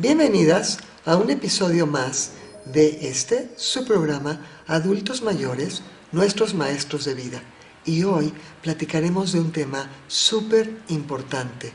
Bienvenidas a un episodio más de su programa Adultos Mayores, nuestros maestros de vida. Y hoy platicaremos de un tema súper importante: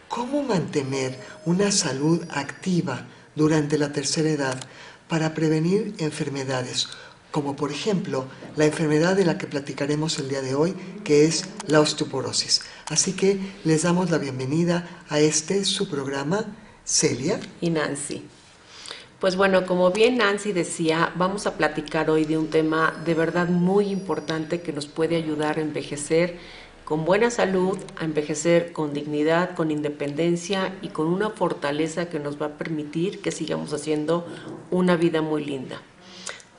cómo mantener una salud activa durante la tercera edad para prevenir enfermedades, como por ejemplo la enfermedad de la que platicaremos el día de hoy, que es la osteoporosis. Así que les damos la bienvenida a su programa, Celia y Nancy. Pues bueno, como bien Nancy decía, vamos a platicar hoy de un tema de verdad muy importante que nos puede ayudar a envejecer con buena salud, a envejecer con dignidad, con independencia y con una fortaleza que nos va a permitir que sigamos haciendo una vida muy linda.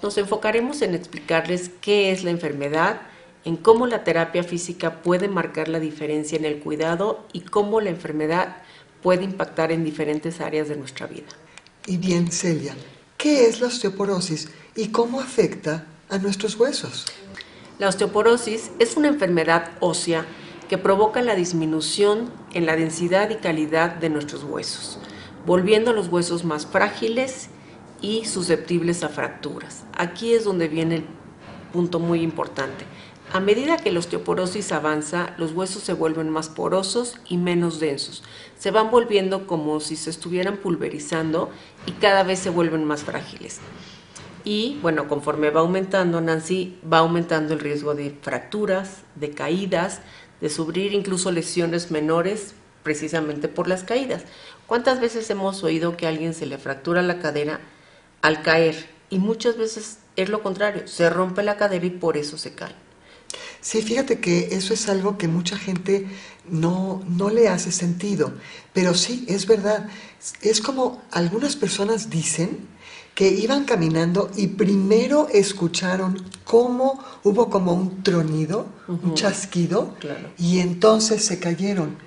Nos enfocaremos en explicarles qué es la enfermedad, en cómo la terapia física puede marcar la diferencia en el cuidado y cómo la enfermedad puede impactar en diferentes áreas de nuestra vida. Y bien, Celia, ¿qué es la osteoporosis y cómo afecta a nuestros huesos? La osteoporosis es una enfermedad ósea que provoca la disminución en la densidad y calidad de nuestros huesos, volviendo a los huesos más frágiles y susceptibles a fracturas. Aquí es donde viene el punto muy importante. A medida que la osteoporosis avanza, los huesos se vuelven más porosos y menos densos. Se van volviendo como si se estuvieran pulverizando y cada vez se vuelven más frágiles. Y bueno, conforme va aumentando, Nancy, va aumentando el riesgo de fracturas, de caídas, de sufrir incluso lesiones menores precisamente por las caídas. ¿Cuántas veces hemos oído que a alguien se le fractura la cadera al caer? Y muchas veces es lo contrario, se rompe la cadera y por eso se cae. Sí, fíjate que eso es algo que mucha gente no le hace sentido, pero sí, es verdad. Es como algunas personas dicen que iban caminando y primero escucharon cómo hubo como un tronido, un chasquido, claro. Y entonces se cayeron.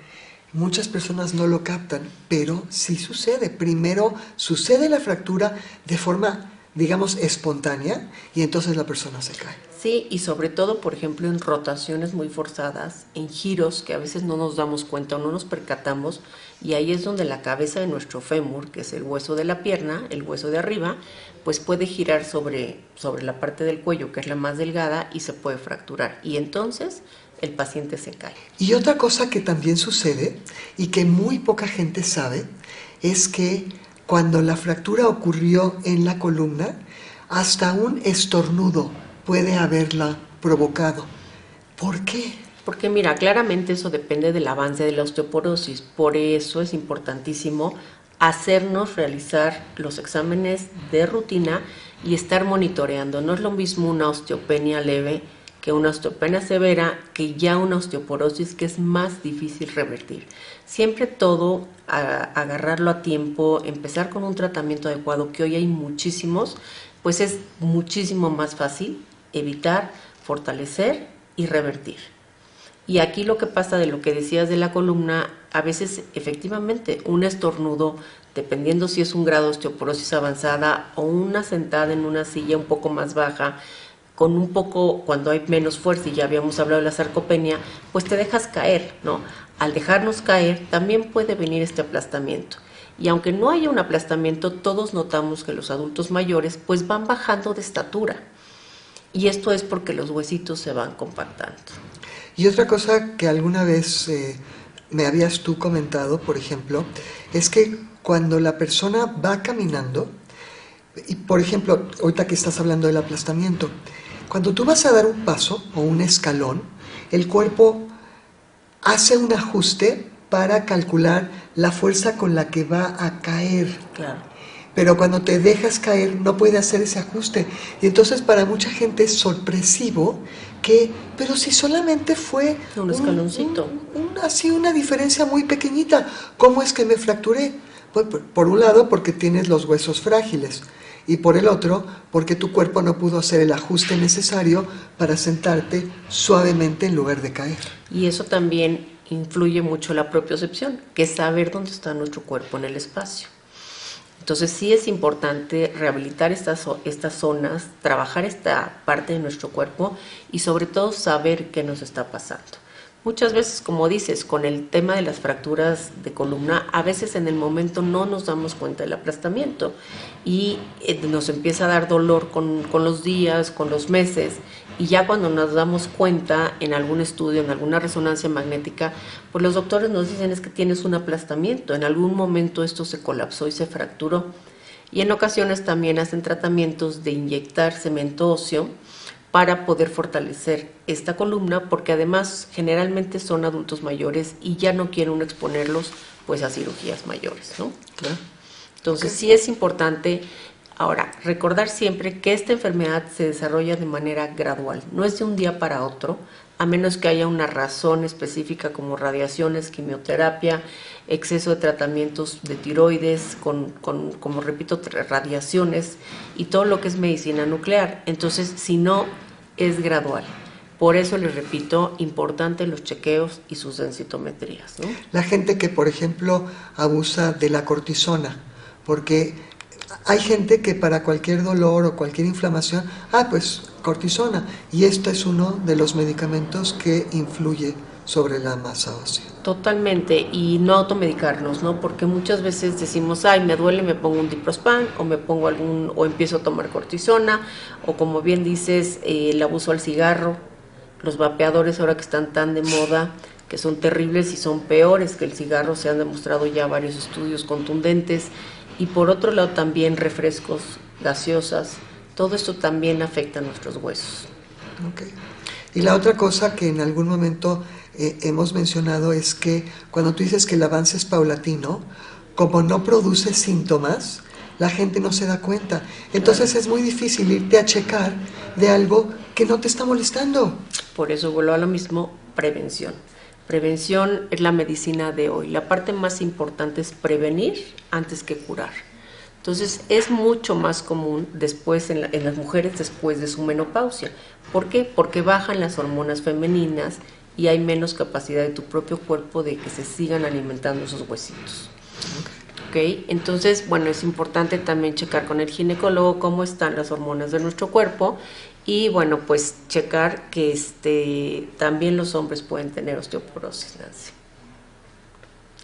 Muchas personas no lo captan, pero sí sucede. Primero sucede la fractura de forma, digamos, espontánea, y entonces la persona se cae. Sí, y sobre todo, por ejemplo, en rotaciones muy forzadas, en giros que a veces no nos damos cuenta o no nos percatamos, y ahí es donde la cabeza de nuestro fémur, que es el hueso de la pierna, el hueso de arriba, pues puede girar sobre la parte del cuello, que es la más delgada, y se puede fracturar. Y entonces el paciente se cae. Y otra cosa que también sucede, y que muy poca gente sabe, es que cuando la fractura ocurrió en la columna, hasta un estornudo puede haberla provocado. ¿Por qué? Porque mira, claramente eso depende del avance de la osteoporosis. Por eso es importantísimo hacernos realizar los exámenes de rutina y estar monitoreando. No es lo mismo una osteopenia leve que una osteopenia severa, que ya una osteoporosis que es más difícil revertir. Siempre todo agarrarlo a tiempo, empezar con un tratamiento adecuado, que hoy hay muchísimos, pues es muchísimo más fácil evitar, fortalecer y revertir. Y aquí lo que pasa de lo que decías de la columna, a veces efectivamente un estornudo, dependiendo si es un grado de osteoporosis avanzada o una sentada en una silla un poco más baja, con un poco, cuando hay menos fuerza, y ya habíamos hablado de la sarcopenia, pues te dejas caer, ¿no? Al dejarnos caer también puede venir este aplastamiento. Y aunque no haya un aplastamiento, todos notamos que los adultos mayores pues van bajando de estatura. Y esto es porque los huesitos se van compactando. Y otra cosa que alguna vez me habías tú comentado, por ejemplo, es que cuando la persona va caminando, y por ejemplo, ahorita que estás hablando del aplastamiento, cuando tú vas a dar un paso o un escalón, el cuerpo hace un ajuste para calcular la fuerza con la que va a caer. Claro. Pero cuando te dejas caer no puede hacer ese ajuste. Y entonces para mucha gente es sorpresivo que, pero si solamente fue un escaloncito, así una diferencia muy pequeñita, ¿cómo es que me fracturé? Pues, por un lado porque tienes los huesos frágiles, y por el otro porque tu cuerpo no pudo hacer el ajuste necesario para sentarte suavemente en lugar de caer. Y eso también influye mucho la propiocepción, que es saber dónde está nuestro cuerpo en el espacio. Entonces sí es importante rehabilitar estas zonas, trabajar esta parte de nuestro cuerpo y sobre todo saber qué nos está pasando. Muchas veces, como dices, con el tema de las fracturas de columna, a veces en el momento no nos damos cuenta del aplastamiento y nos empieza a dar dolor con los días, con los meses, y ya cuando nos damos cuenta en algún estudio, en alguna resonancia magnética, pues los doctores nos dicen es que tienes un aplastamiento, en algún momento esto se colapsó y se fracturó. Y en ocasiones también hacen tratamientos de inyectar cemento óseo para poder fortalecer esta columna, porque además generalmente son adultos mayores y ya no quieren uno exponerlos pues a cirugías mayores, ¿no? Claro. Entonces Ok. sí es importante ahora recordar siempre que esta enfermedad se desarrolla de manera gradual, no es de un día para otro, a menos que haya una razón específica como radiaciones, quimioterapia, exceso de tratamientos de tiroides, como repito, radiaciones y todo lo que es medicina nuclear. Entonces, si no, es gradual. Por eso les repito, importante los chequeos y sus densitometrías, ¿no? La gente que, por ejemplo, abusa de la cortisona, porque hay gente que para cualquier dolor o cualquier inflamación, pues cortisona, y esto es uno de los medicamentos que influye sobre la masa ósea. Totalmente, y no automedicarnos, ¿no? Porque muchas veces decimos, ay, me duele, me pongo un diprospan, o me pongo o empiezo a tomar cortisona, o como bien dices, el abuso al cigarro, los vapeadores ahora que están tan de moda, que son terribles y son peores que el cigarro, se han demostrado ya varios estudios contundentes, y por otro lado también refrescos, gaseosas, todo esto también afecta a nuestros huesos. Okay. Y la otra cosa que en algún momento hemos mencionado es que cuando tú dices que el avance es paulatino, como no produce síntomas, la gente no se da cuenta. Entonces es muy difícil irte a checar de algo que no te está molestando. Por eso vuelvo a lo mismo, prevención. Prevención es la medicina de hoy. La parte más importante es prevenir antes que curar. Entonces es mucho más común después en las mujeres después de su menopausia. ¿Por qué? Porque bajan las hormonas femeninas y hay menos capacidad de tu propio cuerpo de que se sigan alimentando esos huesitos. Okay. Entonces, bueno, es importante también checar con el ginecólogo cómo están las hormonas de nuestro cuerpo y, bueno, pues checar que también los hombres pueden tener osteoporosis, Nancy.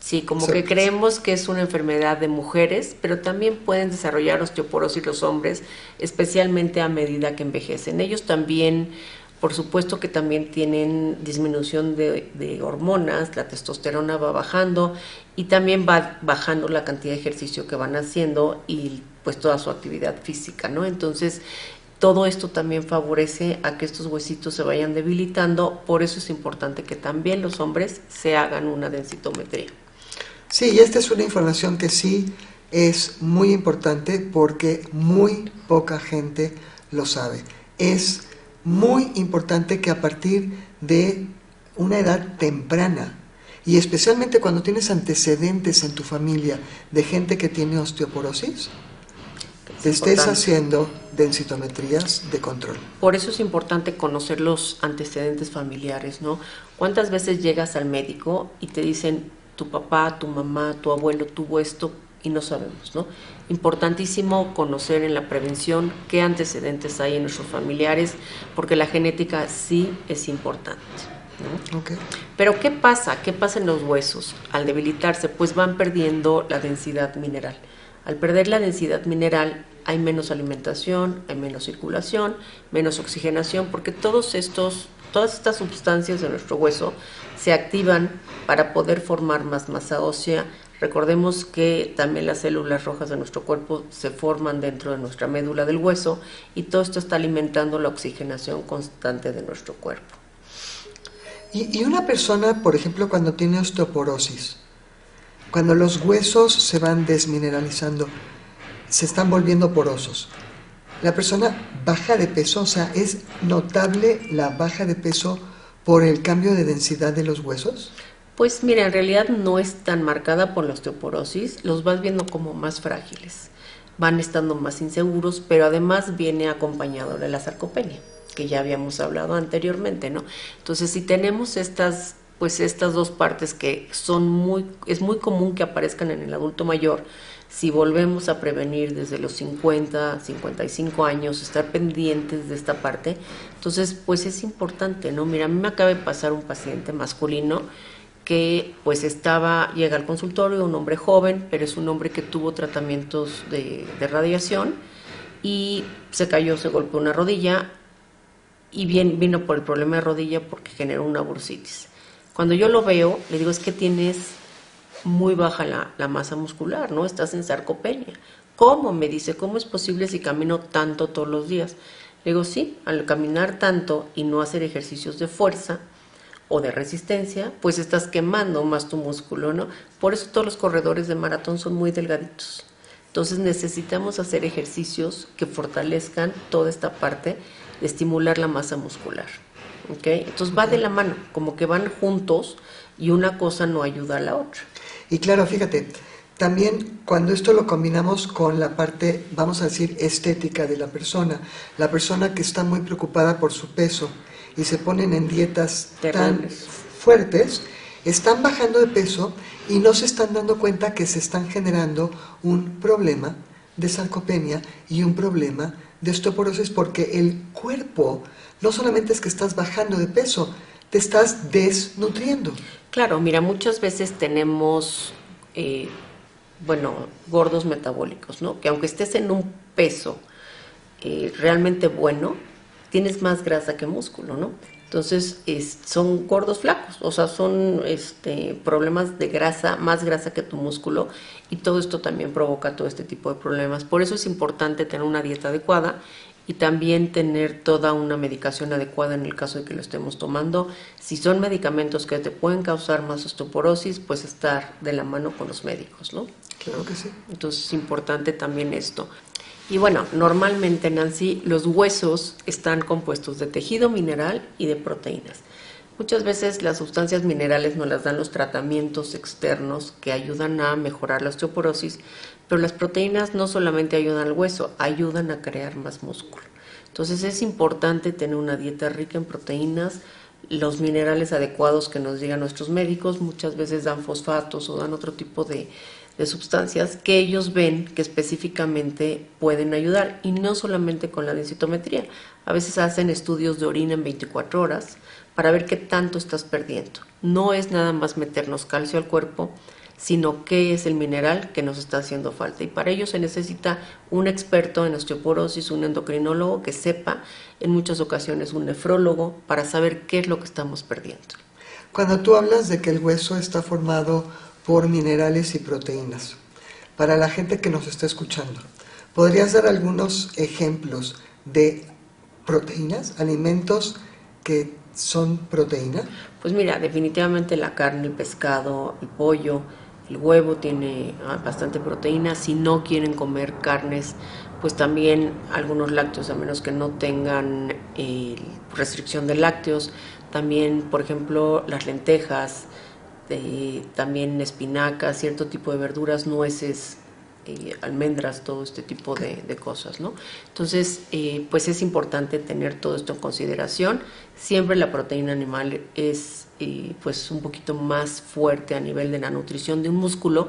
Sí, como que creemos que es una enfermedad de mujeres, pero también pueden desarrollar osteoporosis los hombres, especialmente a medida que envejecen. Ellos también, por supuesto que también tienen disminución de hormonas, la testosterona va bajando y también va bajando la cantidad de ejercicio que van haciendo y pues toda su actividad física, ¿no? Entonces, todo esto también favorece a que estos huesitos se vayan debilitando, por eso es importante que también los hombres se hagan una densitometría. Sí, y esta es una información que sí es muy importante porque muy poca gente lo sabe. Es muy importante que a partir de una edad temprana, y especialmente cuando tienes antecedentes en tu familia de gente que tiene osteoporosis, te estés haciendo densitometrías de control. Por eso es importante conocer los antecedentes familiares, ¿no? ¿Cuántas veces llegas al médico y te dicen tu papá, tu mamá, tu abuelo tuvo esto y no sabemos, ¿no? Importantísimo conocer en la prevención qué antecedentes hay en nuestros familiares, porque la genética sí es importante, ¿no? Okay. Pero ¿qué pasa? ¿Qué pasa en los huesos? Al debilitarse, pues van perdiendo la densidad mineral. Al perder la densidad mineral hay menos alimentación, hay menos circulación, menos oxigenación, porque todas estas sustancias de nuestro hueso se activan para poder formar más masa ósea. Recordemos que también las células rojas de nuestro cuerpo se forman dentro de nuestra médula del hueso y todo esto está alimentando la oxigenación constante de nuestro cuerpo. Y una persona, por ejemplo, cuando tiene osteoporosis, cuando los huesos se van desmineralizando, se están volviendo porosos, la persona baja de peso, o sea, ¿es notable la baja de peso por el cambio de densidad de los huesos? Pues mira, en realidad no es tan marcada por la osteoporosis, los vas viendo como más frágiles, van estando más inseguros, pero además viene acompañado de la sarcopenia, que ya habíamos hablado anteriormente, ¿no? Entonces, si tenemos estas pues estas dos partes que es muy común que aparezcan en el adulto mayor. Si volvemos a prevenir desde los 50, 55 años, estar pendientes de esta parte, entonces pues es importante, ¿no? Mira, a mí me acaba de pasar un paciente masculino que pues llega al consultorio, un hombre joven, pero es un hombre que tuvo tratamientos de radiación y se cayó, se golpeó una rodilla y vino por el problema de rodilla porque generó una bursitis. Cuando yo lo veo, le digo, es que tienes muy baja la masa muscular, ¿no? Estás en sarcopenia. ¿Cómo? Me dice, ¿cómo es posible si camino tanto todos los días? Le digo, sí, al caminar tanto y no hacer ejercicios de fuerza o de resistencia, pues estás quemando más tu músculo, ¿no? Por eso todos los corredores de maratón son muy delgaditos. Entonces necesitamos hacer ejercicios que fortalezcan toda esta parte de estimular la masa muscular, ¿ok? Entonces va de la mano, como que van juntos y una cosa no ayuda a la otra. Y claro, fíjate, también cuando esto lo combinamos con la parte, vamos a decir, estética de la persona que está muy preocupada por su peso y se ponen en dietas terribles, tan fuertes, están bajando de peso y no se están dando cuenta que se están generando un problema de sarcopenia y un problema de osteoporosis, porque el cuerpo no solamente es que estás bajando de peso, te estás desnutriendo. Claro, mira, muchas veces tenemos, gordos metabólicos, ¿no? Que aunque estés en un peso realmente bueno, tienes más grasa que músculo, ¿no? Entonces son gordos flacos, o sea, son problemas de grasa, más grasa que tu músculo, y todo esto también provoca todo este tipo de problemas. Por eso es importante tener una dieta adecuada y también tener toda una medicación adecuada en el caso de que lo estemos tomando. Si son medicamentos que te pueden causar más osteoporosis, pues estar de la mano con los médicos, ¿no? Claro que sí. Entonces es importante también esto. Y bueno, normalmente, Nancy, los huesos están compuestos de tejido mineral y de proteínas. Muchas veces las sustancias minerales nos las dan los tratamientos externos que ayudan a mejorar la osteoporosis, pero las proteínas no solamente ayudan al hueso, ayudan a crear más músculo. Entonces es importante tener una dieta rica en proteínas, los minerales adecuados que nos digan nuestros médicos. Muchas veces dan fosfatos o dan otro tipo de sustancias que ellos ven que específicamente pueden ayudar, y no solamente con la densitometría. A veces hacen estudios de orina en 24 horas para ver qué tanto estás perdiendo. No es nada más meternos calcio al cuerpo, sino qué es el mineral que nos está haciendo falta. Y para ello se necesita un experto en osteoporosis, un endocrinólogo que sepa, en muchas ocasiones un nefrólogo, para saber qué es lo que estamos perdiendo. Cuando tú hablas de que el hueso está formado por minerales y proteínas, para la gente que nos está escuchando, ¿podrías dar algunos ejemplos de proteínas, alimentos que son proteína? Pues mira, definitivamente la carne, el pescado, el pollo, el huevo tiene bastante proteína. Si no quieren comer carnes, pues también algunos lácteos, a menos que no tengan restricción de lácteos. También, por ejemplo, las lentejas, también espinacas, cierto tipo de verduras, nueces, almendras, todo este tipo de cosas, ¿no? Entonces, pues es importante tener todo esto en consideración. Siempre la proteína animal es pues un poquito más fuerte a nivel de la nutrición de un músculo,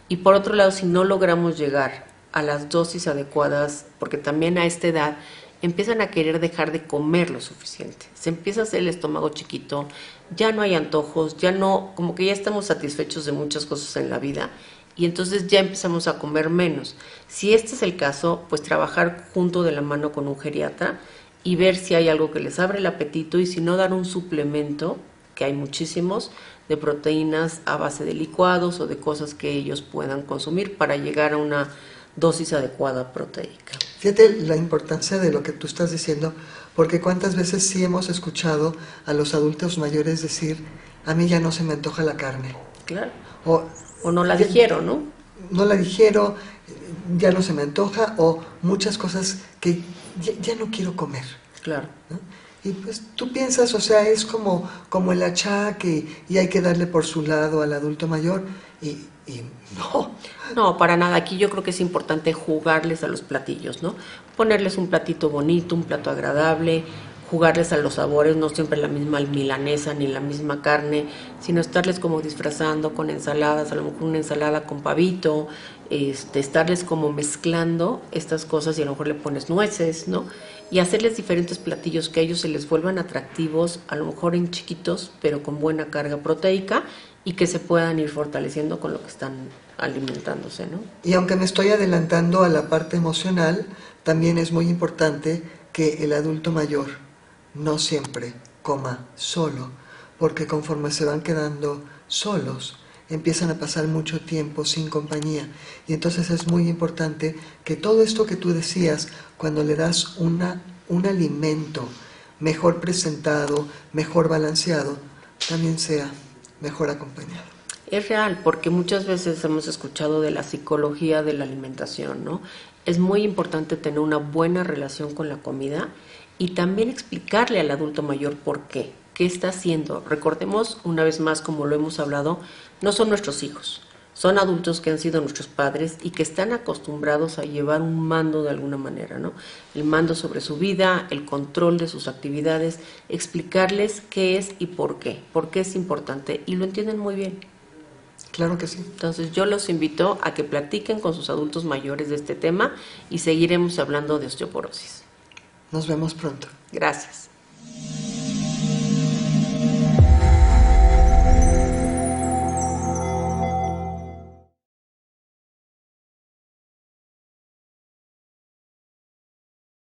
y por otro lado, si no logramos llegar a las dosis adecuadas, porque también a esta edad empiezan a querer dejar de comer lo suficiente, se empieza a hacer el estómago chiquito, ya no hay antojos, ya no, como que ya estamos satisfechos de muchas cosas en la vida, y entonces ya empezamos a comer menos. Si este es el caso, pues trabajar junto de la mano con un geriatra y ver si hay algo que les abre el apetito, y si no, dar un suplemento, que hay muchísimos, de proteínas a base de licuados o de cosas que ellos puedan consumir para llegar a una dosis adecuada proteica. Fíjate la importancia de lo que tú estás diciendo, porque cuántas veces sí hemos escuchado a los adultos mayores decir, a mí ya no se me antoja la carne. Claro. O no la digiero, ¿no? No la digiero, ya no se me antoja, o muchas cosas que ya no quiero comer. Claro. ¿No? Y pues tú piensas, o sea, es como el achaque, y hay que darle por su lado al adulto mayor, y no. No, para nada. Aquí yo creo que es importante jugarles a los platillos, ¿no? Ponerles un platito bonito, un plato agradable, jugarles a los sabores, no siempre la misma milanesa ni la misma carne, sino estarles como disfrazando con ensaladas, a lo mejor una ensalada con pavito, estarles como mezclando estas cosas y a lo mejor le pones nueces, ¿no? Y hacerles diferentes platillos que a ellos se les vuelvan atractivos, a lo mejor en chiquitos, pero con buena carga proteica y que se puedan ir fortaleciendo con lo que están alimentándose, ¿no? Y aunque me estoy adelantando a la parte emocional, también es muy importante que el adulto mayor no siempre coma solo, porque conforme se van quedando solos, empiezan a pasar mucho tiempo sin compañía. Y entonces es muy importante que todo esto que tú decías, cuando le das un alimento mejor presentado, mejor balanceado, también sea mejor acompañado. Es real, porque muchas veces hemos escuchado de la psicología de la alimentación, ¿no? Es muy importante tener una buena relación con la comida y también explicarle al adulto mayor por qué está haciendo. Recordemos una vez más, como lo hemos hablado, no son nuestros hijos, son adultos que han sido nuestros padres y que están acostumbrados a llevar un mando de alguna manera, ¿no? El mando sobre su vida, el control de sus actividades, explicarles qué es y por qué es importante, y lo entienden muy bien. Claro que sí. Entonces yo los invito a que platiquen con sus adultos mayores de este tema y seguiremos hablando de osteoporosis. Nos vemos pronto. Gracias.